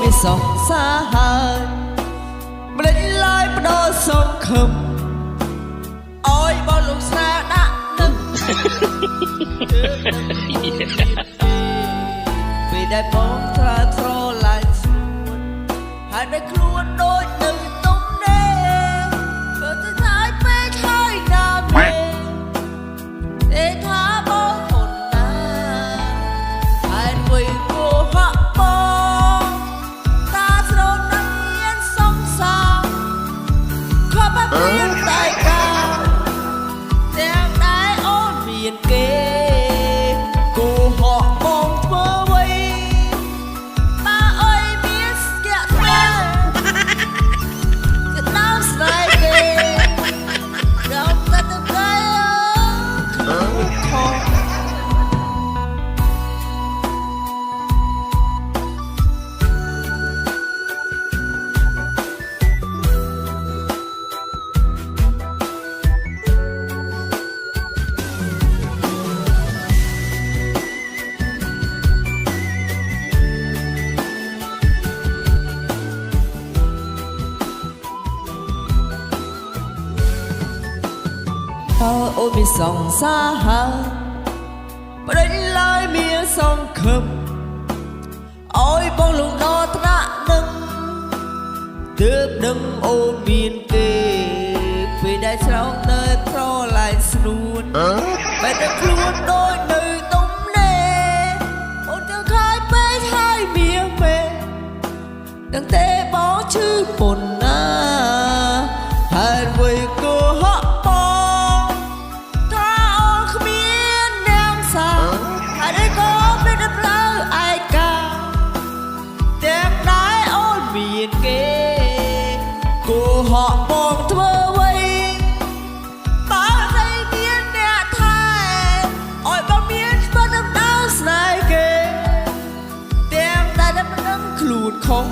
មានសងសាហើយម្លេចឡើយបដោសងខឹមអើយបងលោកស្រាដាក់នឹងពេលដែលបងត្រាស្រឡាញ់ស្រួនហើយដែលខ្លួនដូចនៅទុំនេបើទៅហើយពេកហើយណាមេទេថាបងហ៊ុនណាហើយវិញគោហក់បងតាស្រណាស់មានសងសាខបមានតែការទាំងដែរអូនមានគេគោហក់បងធ្វើអ្វីបាអើយមានស្គាក់ស្គាល់จะต้องស្នេហ៍គេដល់តែទៅគេខ្លួនខំអូនមានសងសាហាប្រេចឡើយមានសងខឹមអើយបងលងដល់ថ្នាក់នឹងទើបដឹងអូនមានគេពេលដែលស្រោកនៅត្រឡាញ់ស្នួនបែរតែខ្លួនដូចនៅទុំនេអូនទៅខាយពេកហើយមានមេដឹងទេបងឈឺប៉ុណ្ណាហើយវិញគោហក់មានគេគោហក់បងធ្វើអ្វីបើតែមានអ្នកថែអើយបងមានស្បដំដៅស្នេហ៍គេទាំងតែមិនដឹងខ្លួនខុស